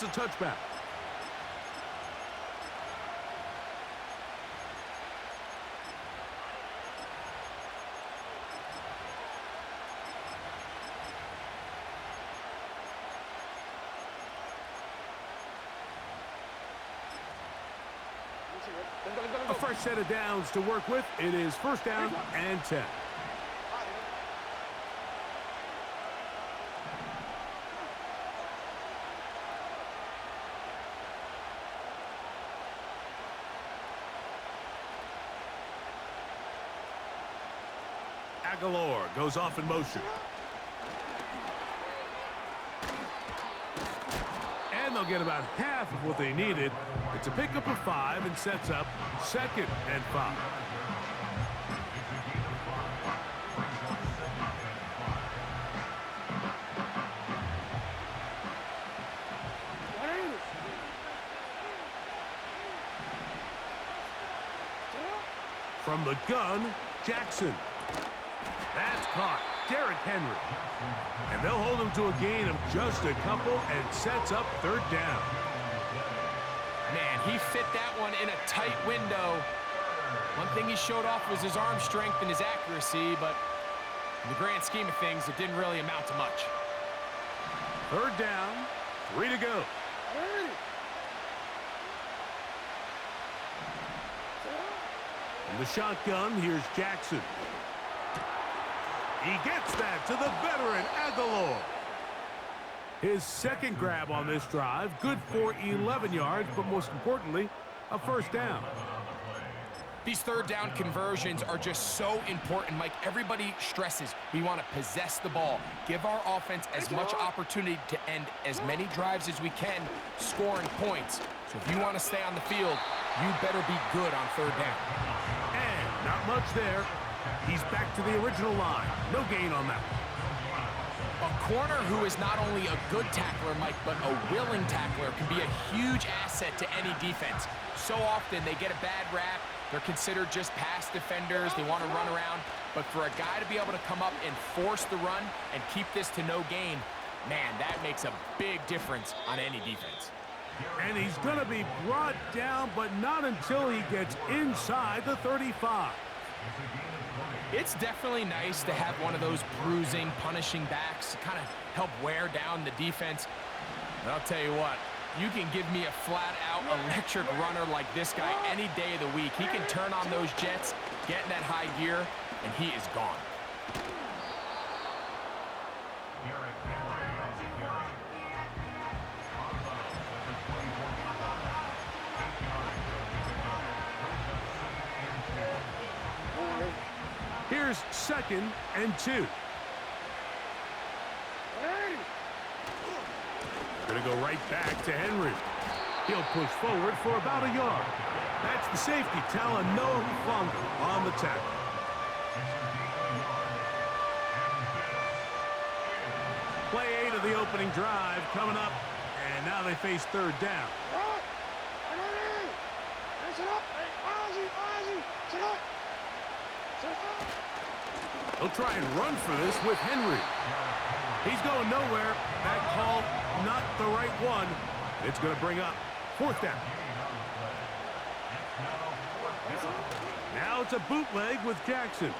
It's a touchback. A fresh set of downs to work with. It is first down and 10. Aguilar goes off in motion. And they'll get about half of what they needed. It's a pickup of 5 and sets up 2nd and 5. From the gun, Jackson. That's caught. Derrick Henry. And they'll hold him to a gain of just a couple and sets up 3rd down. Man, he fit that one in a tight window. One thing he showed off was his arm strength and his accuracy, but in the grand scheme of things, it didn't really amount to much. 3rd down, 3 to go. In the shotgun, here's Jackson. He gets that to the veteran Aguilar. His 2nd grab on this drive, good for 11 yards, but most importantly, a first down. These 3rd down conversions are just so important, Mike. Everybody stresses we want to possess the ball, give our offense as much opportunity to end as many drives as we can, scoring points. So if you want to stay on the field, you better be good on 3rd down. And not much there. He's back to the original line. No gain on that. A corner who is not only a good tackler, Mike, but a willing tackler can be a huge asset to any defense. So often they get a bad rap. They're considered just pass defenders. They want to run around. But for a guy to be able to come up and force the run and keep this to no gain, man, that makes a big difference on any defense. And he's going to be brought down, but not until he gets inside the 35. It's definitely nice to have one of those bruising, punishing backs to kind of help wear down the defense. But I'll tell you what, you can give me a flat-out electric runner like this guy any day of the week. He can turn on those jets, get in that high gear, and he is gone. Here's 2nd and 2. They're going to go right back to Henry. He'll push forward for about a yard. That's the safety, Talanoa Hufanga on the tackle. Play 8 of the opening drive coming up, and now they face 3rd down. They'll try and run for this with Henry. He's going nowhere. That call, not the right one. It's going to bring up 4th down. Now it's a bootleg with Jackson.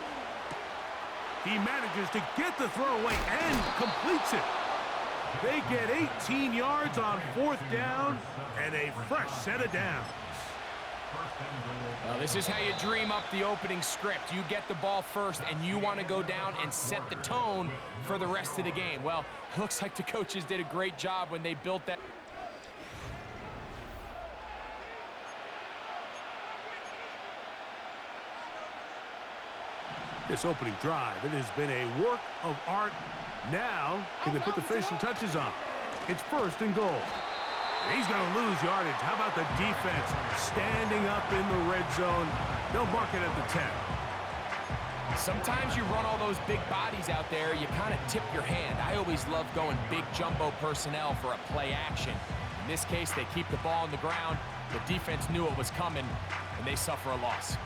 He manages to get the throw away and completes it. They get 18 yards on 4th down and a fresh set of downs. This is how you dream up the opening script. You get the ball first, and you want to go down and set the tone for the rest of the game. Well, it looks like the coaches did a great job when they built that. This opening drive, it has been a work of art. Now, can they put the finishing touches on? It's 1st and goal. He's going to lose yardage. How about the defense standing up in the red zone? They'll mark it at the 10. Sometimes you run all those big bodies out there, you kind of tip your hand. I always love going big jumbo personnel for a play action. In this case, they keep the ball on the ground. The defense knew it was coming, and they suffer a loss.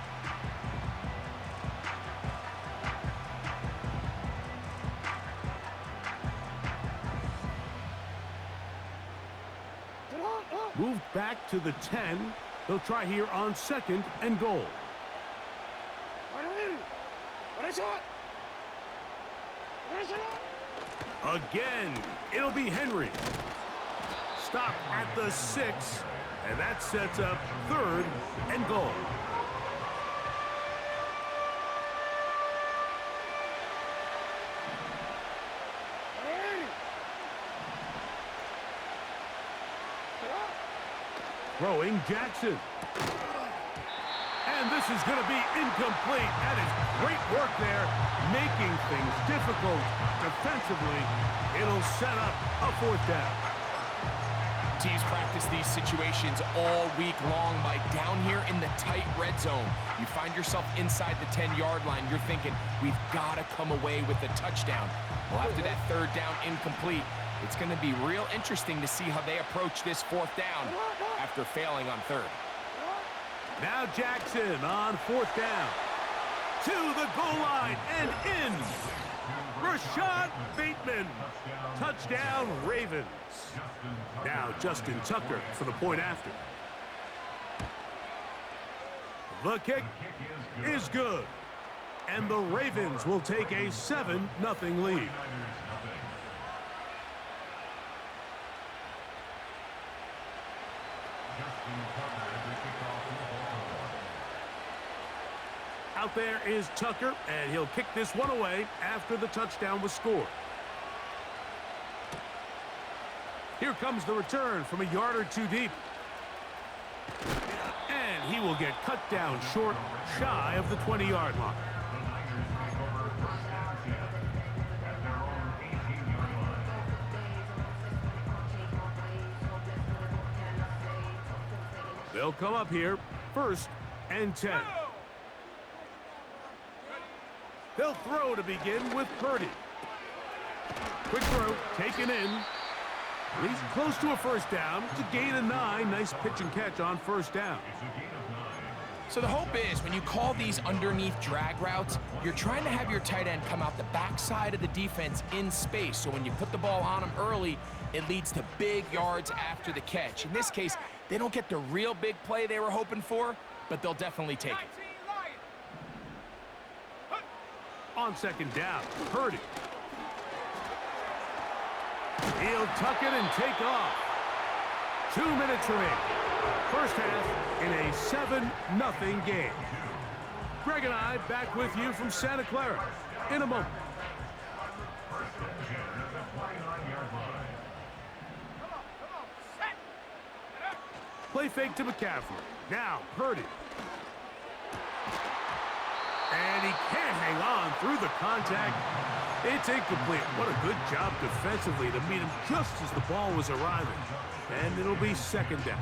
Moved back to the 10. They'll try here on 2nd and goal. Again, it'll be Henry. Stop at the 6, and that sets up 3rd and goal. Throwing Jackson. And this is going to be incomplete. That is great work there, making things difficult defensively. It'll set up a 4th down. Teams practice these situations all week long, Mike. Down here in the tight red zone, you find yourself inside the 10-yard line. You're thinking, we've got to come away with a touchdown. Well, after that 3rd down incomplete, it's going to be real interesting to see how they approach this 4th down after failing on 3rd. Now Jackson on 4th down. To the goal line and in. Rashad Bateman. Touchdown, Ravens. Now Justin Tucker for the point after. The kick is good. And the Ravens will take a 7-0 lead. Out there is Tucker, and he'll kick this one away after the touchdown was scored. Here comes the return from a yard or 2 deep. And he will get cut down short, shy of the 20-yard line. They'll come up here, 1st and 10. They'll throw to begin with Purdy. Quick throw, taken in. He's close to a 1st down. It's a gain of 9. Nice pitch and catch on 1st down. So the hope is when you call these underneath drag routes, you're trying to have your tight end come out the backside of the defense in space. So when you put the ball on him early, it leads to big yards after the catch. In this case, they don't get the real big play they were hoping for, but they'll definitely take it. On 2nd down, Purdy. He'll tuck it and take off. 2 minutes remaining. 1st half in a 7-0 game. Greg and I back with you from Santa Clara in a moment. Play fake to McCaffrey. Now Purdy. And he can't hang on through the contact. It's incomplete. What a good job defensively to meet him just as the ball was arriving. And it'll be 2nd down.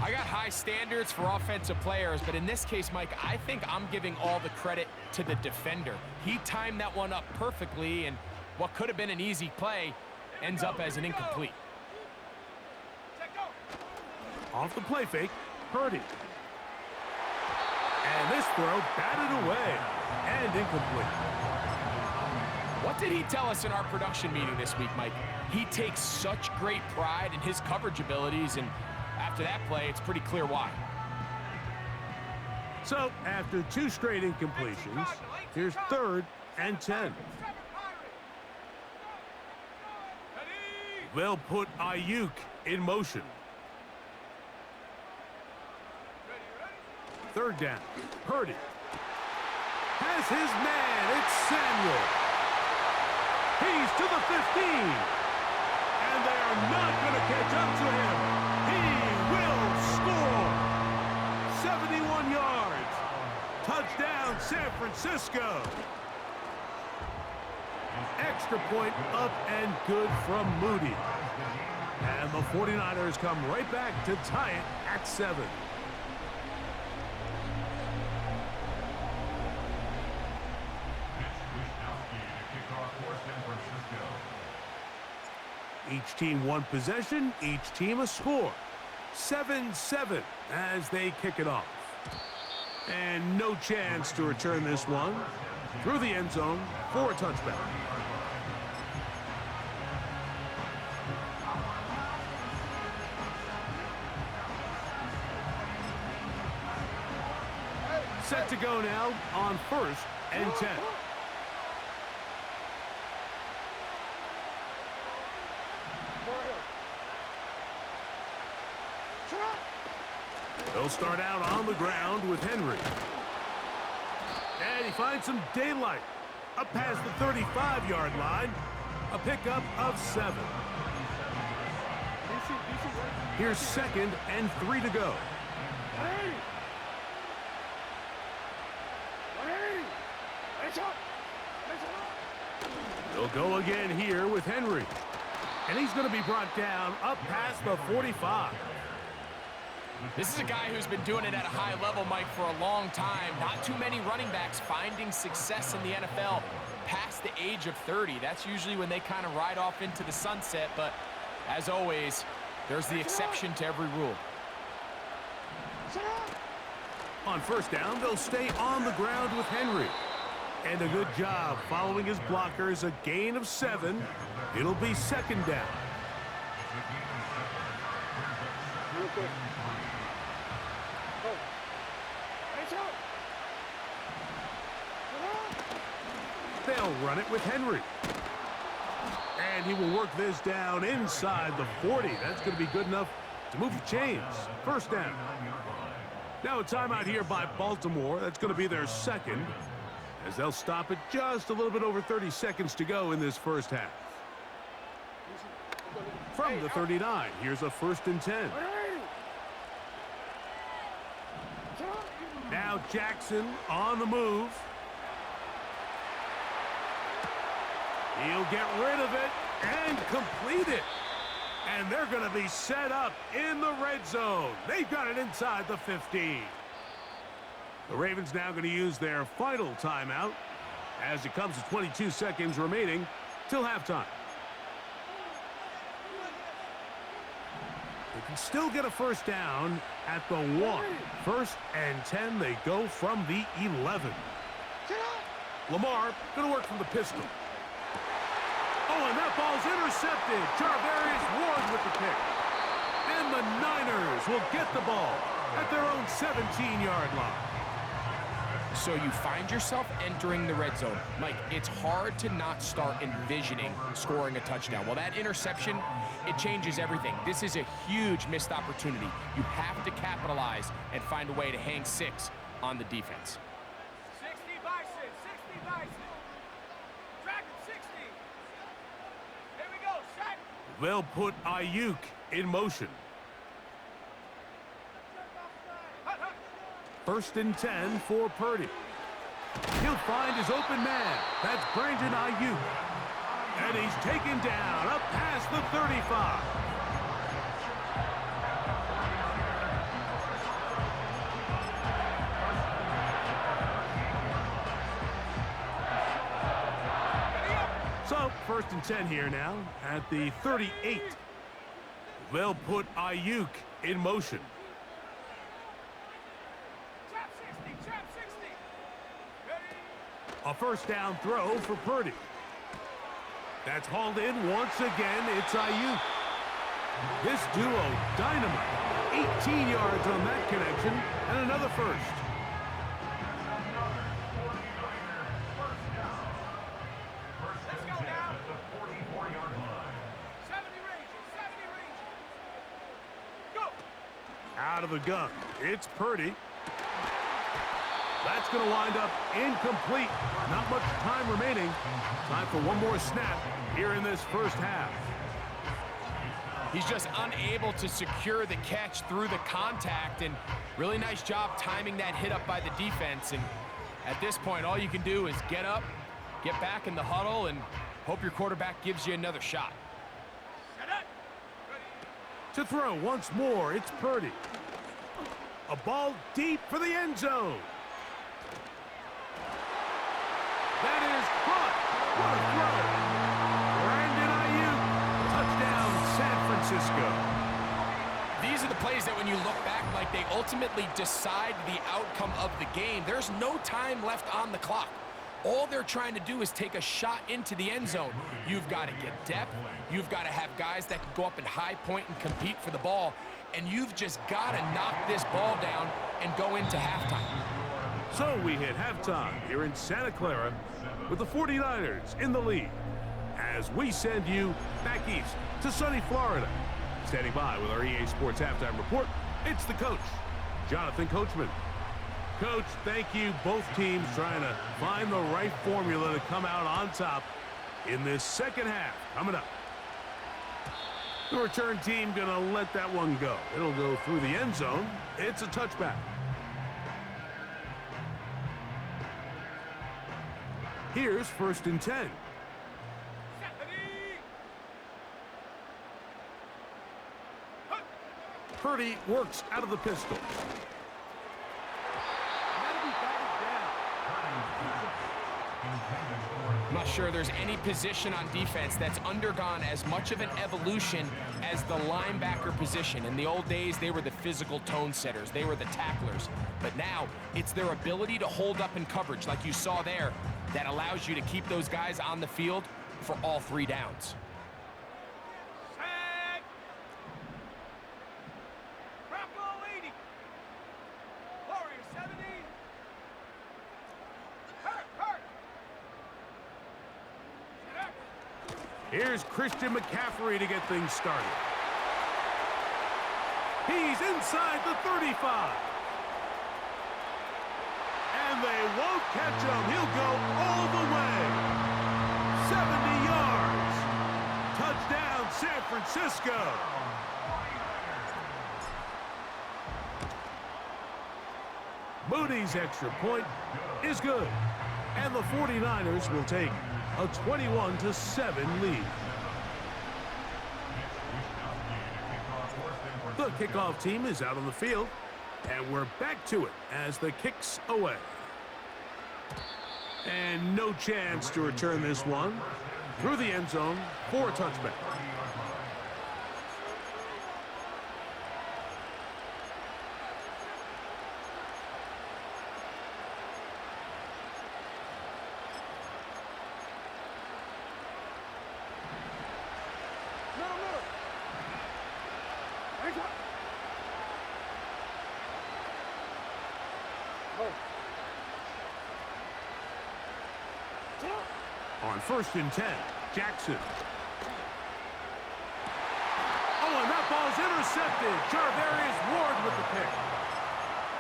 I got high standards for offensive players, but in this case, Mike, I think I'm giving all the credit to the defender. He timed that one up perfectly, and what could have been an easy play ends up as an incomplete. Off the play fake, Purdy. And this throw batted away and incomplete. What did he tell us in our production meeting this week, Mike? He takes such great pride in his coverage abilities, and after that play, it's pretty clear why. So, after 2 straight incompletions, here's 3rd and 10. They'll put Ayuk in motion. 3rd down. Purdy has his man. It's Samuel. He's to the 15. And they are not going to catch up to him. He will score. 71 yards. Touchdown, San Francisco. Extra point up and good from Moody. And the 49ers come right back to tie it at 7. Each team 1 possession, each team a score. 7-7 as they kick it off. And no chance to return this one through the end zone for a touchback. Set to go now on 1st and 10. They'll start out on the ground with Henry. And he finds some daylight. Up past the 35-yard line. A pickup of 7. Here's 2nd and 3 to go. They'll go again here with Henry. And he's going to be brought down up past the 45. This is a guy who's been doing it at a high level, Mike, for a long time. Not too many running backs finding success in the NFL past the age of 30. That's usually when they kind of ride off into the sunset, but as always, there's the exception to every rule. On 1st down, they'll stay on the ground with Henry. And a good job following his blockers, a gain of 7. It'll be 2nd down. They'll run it with Henry. And he will work this down inside the 40. That's going to be good enough to move the chains. 1st down. Now a timeout here by Baltimore. That's going to be their 2nd, as they'll stop it just a little bit over 30 seconds to go in this 1st half. From the 39, here's a 1st and 10. Now Jackson on the move. He'll get rid of it and complete it. And they're going to be set up in the red zone. They've got it inside the 15. The Ravens now going to use their final timeout as it comes to 22 seconds remaining till halftime. They can still get a 1st down at the 1. 1st and 10, they go from the 11. Lamar going to work from the pistol. Oh, and that ball's intercepted. Jarvarius Ward with the pick. And the Niners will get the ball at their own 17-yard line. So you find yourself entering the red zone. Mike, it's hard to not start envisioning scoring a touchdown. Well, that interception, it changes everything. This is a huge missed opportunity. You have to capitalize and find a way to hang 6 on the defense. 60 by 6, 60 by 6. Dragon 60. Here we go, set. They'll put Ayuk in motion. 1st and 10 for Purdy. He'll find his open man. That's Brandon Ayuk. And he's taken down up past the 35. So, 1st and 10 here now at the 38. They'll put Ayuk in motion. A 1st down throw for Purdy. That's hauled in once again. It's Ayuk. This duo, dynamite. 18 yards on that connection, and another 1st. Let's go now. 44-yard line. 70 range, 70 range. Go. Out of the gun, it's Purdy. That's going to wind up incomplete. Not much time remaining. Time for one more snap here in this 1st half. He's just unable to secure the catch through the contact, and really nice job timing that hit up by the defense. And at this point, all you can do is get up, get back in the huddle, and hope your quarterback gives you another shot. To throw once more, it's Purdy. A ball deep for the end zone. That is caught. What a throw. Brandon Ayuk. Touchdown, San Francisco. These are the plays that when you look back, like, they ultimately decide the outcome of the game. There's no time left on the clock. All they're trying to do is take a shot into the end zone. You've got to get depth. You've got to have guys that can go up and high point and compete for the ball. And you've just got to knock this ball down and go into halftime. So we hit halftime here in Santa Clara with the 49ers in the lead as we send you back east to sunny Florida. Standing by with our EA Sports Halftime Report, it's the coach, Jonathan Coachman. Coach, thank you. Both teams trying to find the right formula to come out on top in this second half. Coming up. The return team going to let that one go. It'll go through the end zone. It's a touchback. Here's 1st and 10. Purdy works out of the pistol. I'm not sure there's any position on defense that's undergone as much of an evolution as the linebacker position. In the old days, they were the physical tone setters. They were the tacklers. But now, it's their ability to hold up in coverage, like you saw there, that allows you to keep those guys on the field for all 3 downs. Set. Bronco 80. Warrior 70. Hurt. Here's Christian McCaffrey to get things started. He's inside the 35. And they won't catch him. He'll go all the way. 70 yards. Touchdown, San Francisco. Moody's extra point is good. And the 49ers will take a 21-7 lead. The kickoff team is out on the field, and we're back to it as the kick's away. And no chance to return this one through the end zone for a touchback. On 1st and 10, Jackson. Oh, and that ball's intercepted. Charvarius Ward with the pick.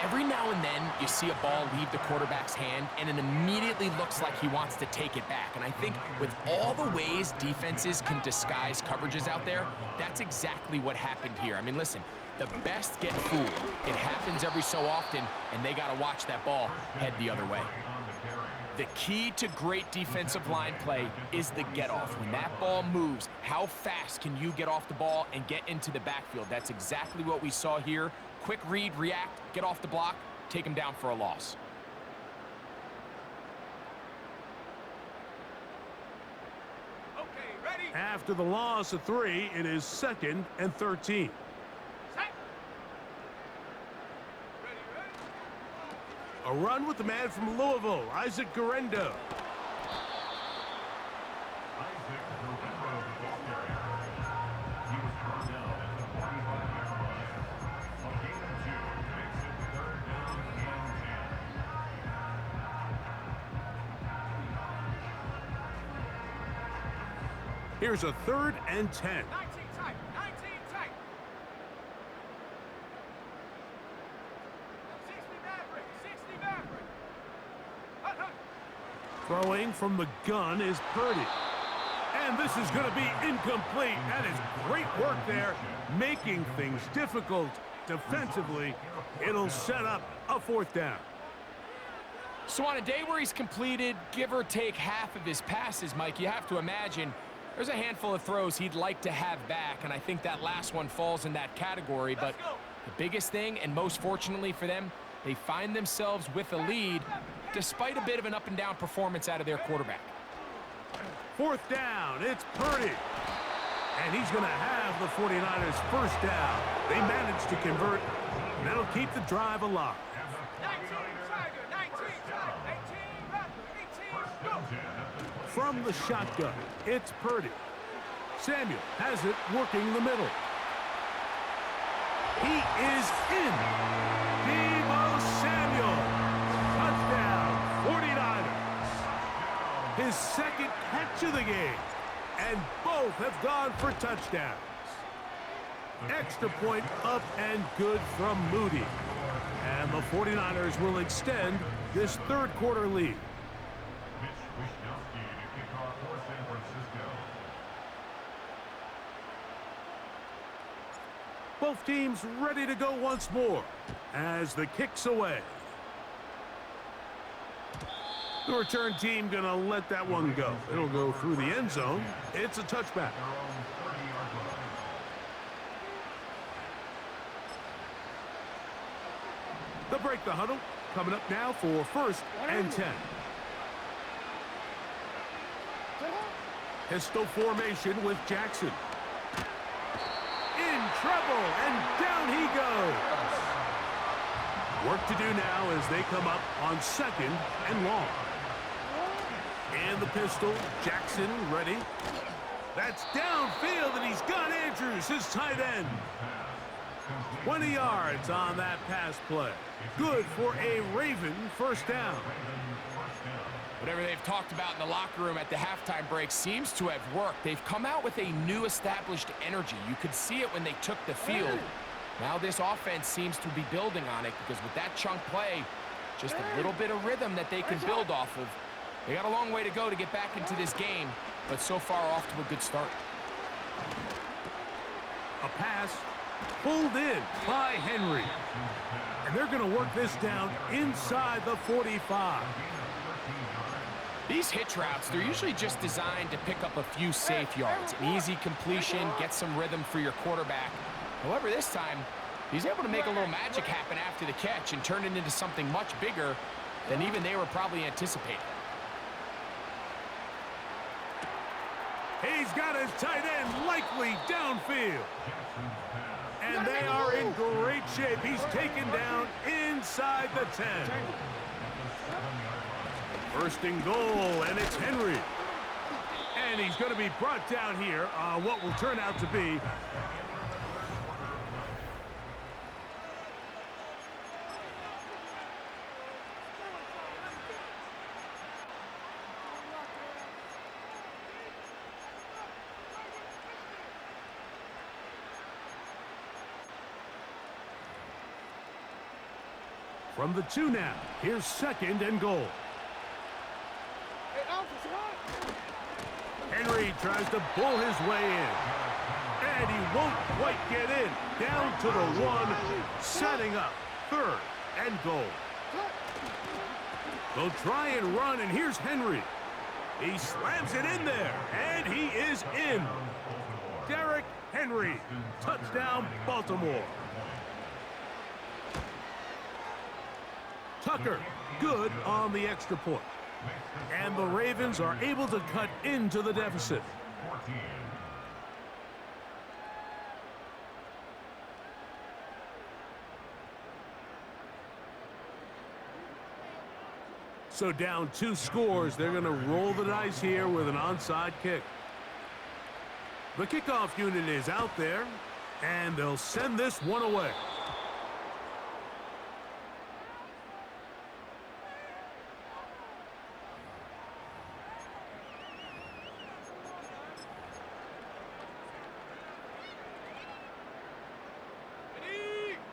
Every now and then, you see a ball leave the quarterback's hand, and it immediately looks like he wants to take it back. And I think with all the ways defenses can disguise coverages out there, that's exactly what happened here. I mean, listen, the best get fooled. It happens every so often, and they got to watch that ball head the other way. The key to great defensive line play is the get-off. When that ball moves, how fast can you get off the ball and get into the backfield? That's exactly what we saw here. Quick read, react, get off the block, take him down for a loss. Okay, ready. After the loss of 3, it is 2nd and 13. Set. Ready. A run with the man from Louisville, Isaac Guerendo. Here's a 3rd and 10. 19 tight. 19 tight. 60 Maverick. 60 Maverick. Hut. Throwing from the gun is Purdy. And this is going to be incomplete. That is great work there, making things difficult defensively. It'll set up a 4th down. So on a day where he's completed, give or take half of his passes, Mike, you have to imagine there's a handful of throws he'd like to have back, and I think that last one falls in that category. But the biggest thing, and most fortunately for them, they find themselves with a lead despite a bit of an up-and-down performance out of their quarterback. 4th down, it's Purdy. And he's going to have the 49ers 1st down. They managed to convert, and that'll keep the drive alive. 19 Tiger. 19 Tiger. 18 Raptor. 18 go. From the shotgun, it's Purdy. Samuel has it working the middle. He is in. Deebo Samuel. Touchdown. his second catch of the game. And both have gone for touchdowns. Extra point up and good from Moody. And the 49ers will extend this third quarter lead. Both teams ready to go once more as the kick's away. The return team gonna let that one go. It'll go through the end zone. It's a touchback. They'll break the huddle. Coming up now for 1st and 10. Pistol formation with Jackson. In trouble, and down he goes. Work to do now as they come up on 2nd and long. And the pistol, Jackson ready. That's downfield, and he's got Andrews, his tight end. 20 yards on that pass play. Good for a Raven first down. Whatever they've talked about in the locker room at the halftime break seems to have worked. They've come out with a new established energy. You could see it when they took the field. Now this offense seems to be building on it because with that chunk play, just a little bit of rhythm that they can build off of. They got a long way to go to get back into this game, but so far off to a good start. A pass pulled in by Henry. And they're going to work this down inside the 45. These hitch routes, they're usually just designed to pick up a few safe yards. An easy completion, get some rhythm for your quarterback. However, this time, he's able to make a little magic happen after the catch and turn it into something much bigger than even they were probably anticipating. He's got his tight end likely downfield. And they are in great shape. He's taken down inside the 10. 1st and goal, and it's Henry. And he's going to be brought down here on what will turn out to be from the 2 now. Here's 2nd and goal. Henry tries to bull his way in. And he won't quite get in. Down to the 1, setting up 3rd and goal. They'll try and run, and here's Henry. He slams it in there, and he is in. Derrick Henry, touchdown Baltimore. Tucker, good on the extra point. And the Ravens are able to cut into the deficit. So down 2 scores, they're going to roll the dice here with an onside kick. The kickoff unit is out there, and they'll send this one away.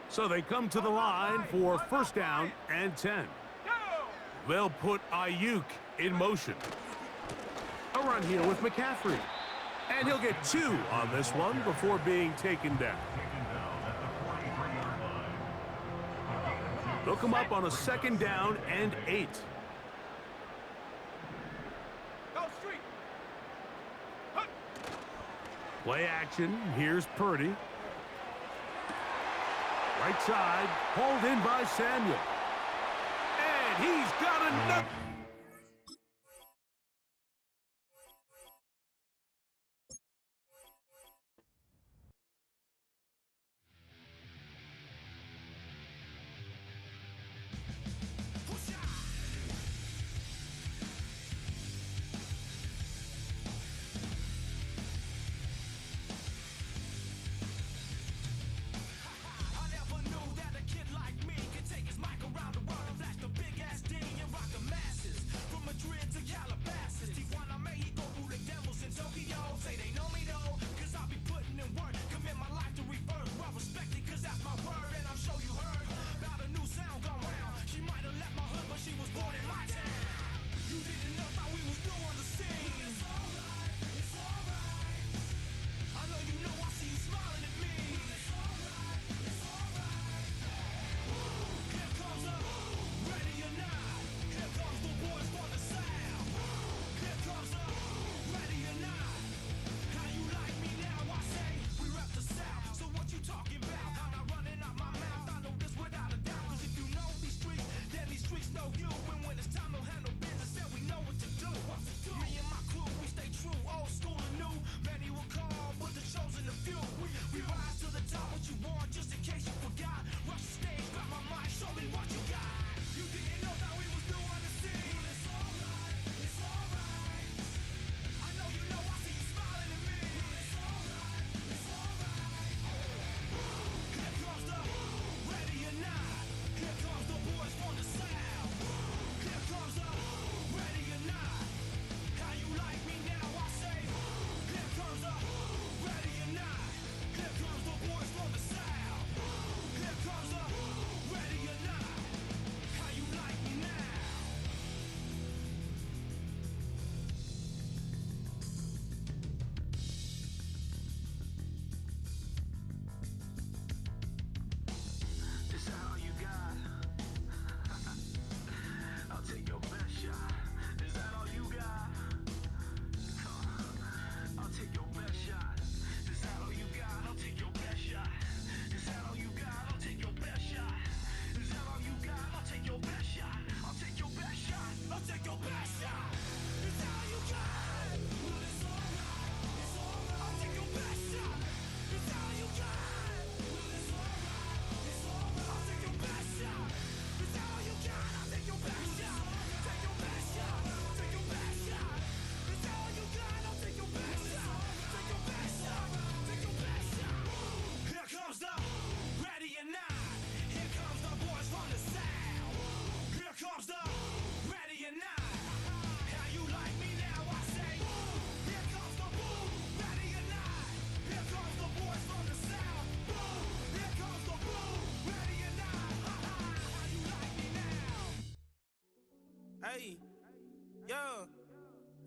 So they come to the line for 1st down and 10. They'll put Ayuk in motion. A run here with McCaffrey. And he'll get 2 on this one before being taken down. They'll come up on a 2nd down and 8. Play action. Here's Purdy. Right side, hauled in by Samuel. And he's got enough.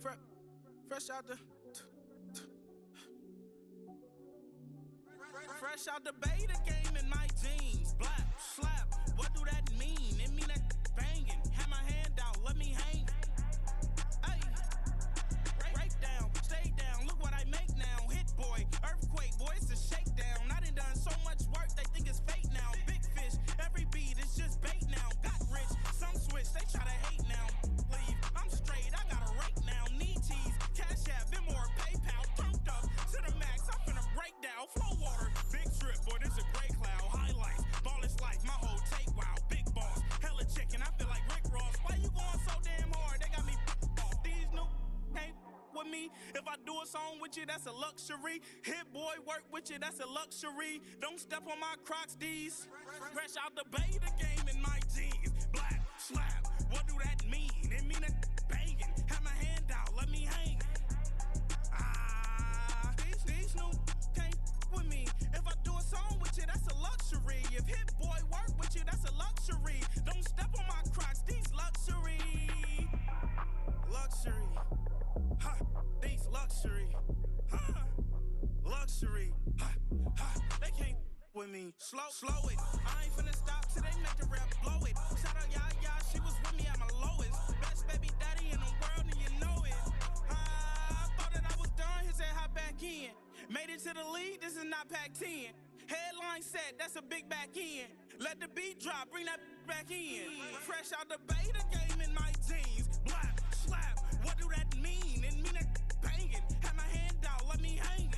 Fresh out the Fresh out the beta game in my jeans. Blap, slap, what do that mean? It mean that banging. Have my hand out, let me hang. Ay, break down, stay down. Look what I make now. Hit boy, earthquake, boy, it's a shakedown. I done so much work, they think it's fake now. Big fish, every beat is just bait now. Got rich, some switch, they try to hate now. Leave, I'm straight, I got a rake now. Need cheese, cash app, been more PayPal. Turned up to the max, I'm finna break down. Flow water, big trip, boy, this a gray cloud. Highlights, ball is life, my whole take wow. Big boss, hella chicken, I feel like Rick Ross. Why you going so damn hard? They got me off. These new can't with me. If I do a song with you, that's a luxury. Hit boy, work with you, that's a luxury. Don't step on my Crocs, these. Fresh out the beta game in my jeans. Black, slap, what do that mean? It mean that banging. Have my hand out, let me hang. These new can't with me. If I do a song with you, that's a luxury. If hit boy work with you, that's a luxury. Don't step on my Crocs, these luxury. Luxury. Ha, these luxury. Ha, luxury. Ha, ha, they can't with me. Slow it. I ain't finna stop till they make the rap blow it. Shout out Yaya, she was with me at my lowest. Best baby daddy in the world and you know it. I thought that I was done, he said hop back in. Made it to the league, this is not Pac-10. Headline set, that's a big back end. Let the beat drop, bring that back in. Fresh out the beta game in my jeans. Blap, slap, what do that mean? It mean that banging. Have my hand out, let me hang.